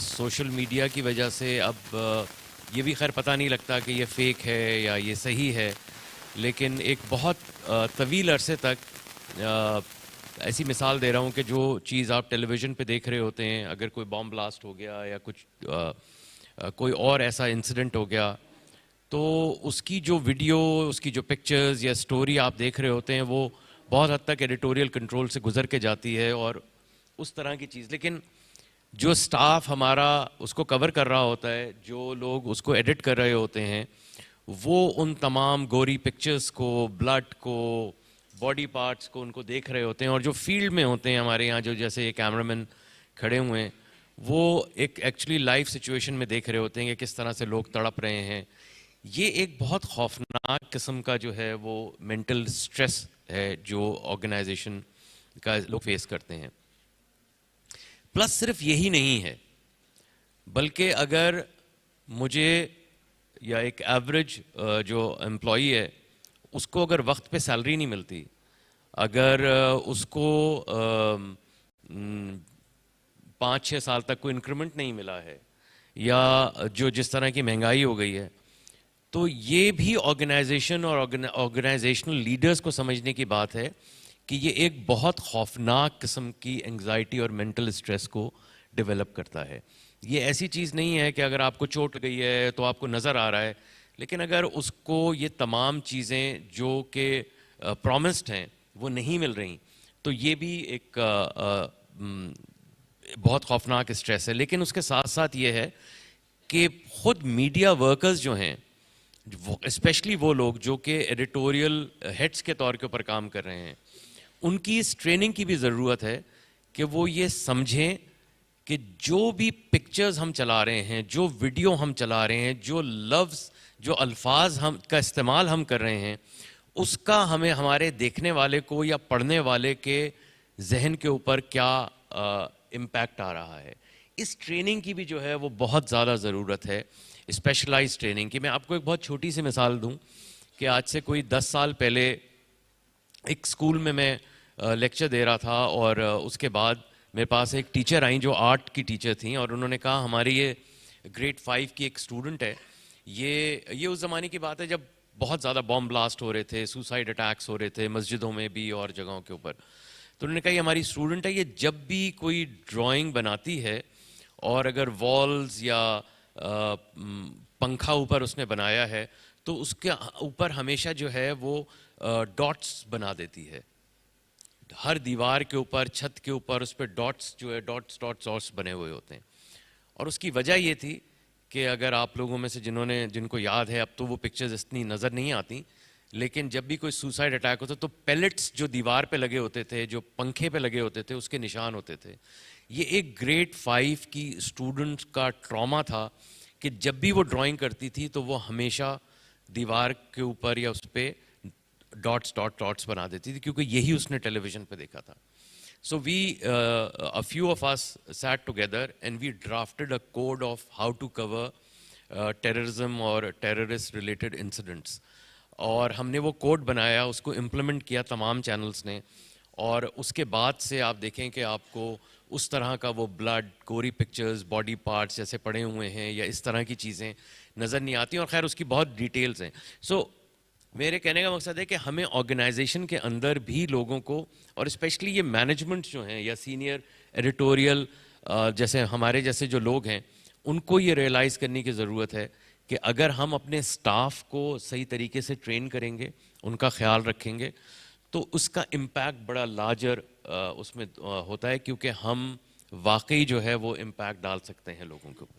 Social media کی وجہ سے اب یہ بھی خیر پتہ نہیں لگتا کہ یہ فیک ہے یا یہ صحیح ہے، لیکن ایک بہت طویل عرصے تک ایسی مثال دے رہا ہوں کہ جو چیز آپ ٹیلی ویژن پہ دیکھ رہے ہوتے ہیں، اگر کوئی بام بلاسٹ ہو گیا یا کچھ کوئی اور ایسا انسیڈنٹ ہو گیا، تو اس کی جو ویڈیو، اس کی جو پکچرز یا سٹوری آپ دیکھ رہے ہوتے ہیں، وہ بہت حد تک ایڈیٹوریل کنٹرول سے گزر کے جاتی ہے اور اس طرح کی چیز. لیکن جو سٹاف ہمارا اس کو کور کر رہا ہوتا ہے، جو لوگ اس کو ایڈٹ کر رہے ہوتے ہیں، وہ ان تمام گوری پکچرز کو، بلڈ کو، باڈی پارٹس کو ان کو دیکھ رہے ہوتے ہیں، اور جو فیلڈ میں ہوتے ہیں ہمارے یہاں، جو جیسے یہ کیمرہ مین کھڑے ہوئے ہیں، وہ ایک ایکچولی لائیو سچویشن میں دیکھ رہے ہوتے ہیں کہ کس طرح سے لوگ تڑپ رہے ہیں. یہ ایک بہت خوفناک قسم کا جو ہے وہ مینٹل سٹریس ہے جو آرگنائزیشن کا لوگ فیس کرتے ہیں. پلس صرف یہی نہیں ہے، بلکہ اگر مجھے یا ایک ایوریج جو امپلائی ہے اس کو اگر وقت پہ سیلری نہیں ملتی، اگر اس کو 5-6 سال تک کوئی انکریمنٹ نہیں ملا ہے، یا جو جس طرح کی مہنگائی ہو گئی ہے، تو یہ بھی آرگنائزیشن اور آرگنائزیشنل لیڈرز کو سمجھنے کی بات ہے کہ یہ ایک بہت خوفناک قسم کی انگزائٹی اور مینٹل اسٹریس کو ڈیولپ کرتا ہے. یہ ایسی چیز نہیں ہے کہ اگر آپ کو چوٹ گئی ہے تو آپ کو نظر آ رہا ہے، لیکن اگر اس کو یہ تمام چیزیں جو کہ پرومسڈ ہیں وہ نہیں مل رہی، تو یہ بھی ایک بہت خوفناک اسٹریس ہے. لیکن اس کے ساتھ ساتھ یہ ہے کہ خود میڈیا ورکرز جو ہیں، اسپیشلی وہ لوگ جو کہ ایڈیٹوریل ہیڈز کے طور کے اوپر کام کر رہے ہیں، ان کی اس ٹریننگ کی بھی ضرورت ہے کہ وہ یہ سمجھیں کہ جو بھی پکچرز ہم چلا رہے ہیں، جو ویڈیو ہم چلا رہے ہیں، جو لفظ، جو الفاظ ہم کا استعمال ہم کر رہے ہیں، اس کا ہمیں ہمارے دیکھنے والے کو یا پڑھنے والے کے ذہن کے اوپر کیا امپیکٹ آ رہا ہے. اس ٹریننگ کی بھی جو ہے وہ بہت زیادہ ضرورت ہے، اسپیشلائز ٹریننگ کی. میں آپ کو ایک بہت چھوٹی سی مثال دوں کہ آج سے کوئی 10 سال پہلے ایک اسکول میں لیکچر دے رہا تھا، اور اس کے بعد میرے پاس ایک ٹیچر آئیں جو آرٹ کی ٹیچر تھیں، اور انہوں نے کہا ہماری یہ گریڈ 5 کی ایک اسٹوڈنٹ ہے، یہ اس زمانے کی بات ہے جب بہت زیادہ بام بلاسٹ ہو رہے تھے، سوسائڈ اٹیکس ہو رہے تھے مسجدوں میں بھی اور جگہوں کے اوپر. تو انہوں نے کہا یہ ہماری اسٹوڈنٹ ہے، یہ جب بھی کوئی ڈرائنگ بناتی ہے اور اگر والز یا پنکھا اوپر اس نے بنایا ہے تو اس کے اوپر ہمیشہ جو ہے وہ ڈاٹس بنا دیتی ہے. ہر دیوار کے اوپر، چھت کے اوپر اس پہ ڈاٹس جو ہے ڈاٹس بنے ہوئے ہوتے ہیں. اور اس کی وجہ یہ تھی کہ اگر آپ لوگوں میں سے جن کو یاد ہے، اب تو وہ پکچرز اتنی نظر نہیں آتی، لیکن جب بھی کوئی سوسائڈ اٹیک ہوتا تو پیلٹس جو دیوار پہ لگے ہوتے تھے، جو پنکھے پہ لگے ہوتے تھے، اس کے نشان ہوتے تھے. یہ ایک گریڈ 5 کی اسٹوڈنٹ کا ٹراما تھا کہ جب بھی وہ ڈرائنگ کرتی تھی تو وہ ہمیشہ دیوار کے اوپر یا اس پہ ڈاٹس بنا دیتی تھی، کیونکہ یہی اس نے ٹیلی ویژن پہ دیکھا تھا. So a few of us sat together and we drafted a code of how to cover terrorism or terrorist related incidents. اور ہم نے وہ کوڈ بنایا، اس کو امپلیمنٹ کیا تمام چینلز نے، اور اس کے بعد سے آپ دیکھیں کہ آپ کو اس طرح کا وہ بلڈ، گوری پکچرز، باڈی پارٹس جیسے پڑے ہوئے ہیں یا اس طرح کی چیزیں نظر نہیں آتی. اور خیر اس کی بہت ڈیٹیلز ہیں. میرے کہنے کا مقصد ہے کہ ہمیں آرگنائزیشن کے اندر بھی لوگوں کو، اور اسپیشلی یہ مینجمنٹ جو ہیں یا سینئر ایڈیٹوریل جیسے ہمارے جیسے جو لوگ ہیں، ان کو یہ ریئلائز کرنے کی ضرورت ہے کہ اگر ہم اپنے سٹاف کو صحیح طریقے سے ٹرین کریں گے، ان کا خیال رکھیں گے، تو اس کا امپیکٹ بڑا لارجر اس میں ہوتا ہے، کیونکہ ہم واقعی جو ہے وہ امپیکٹ ڈال سکتے ہیں لوگوں کے اوپر.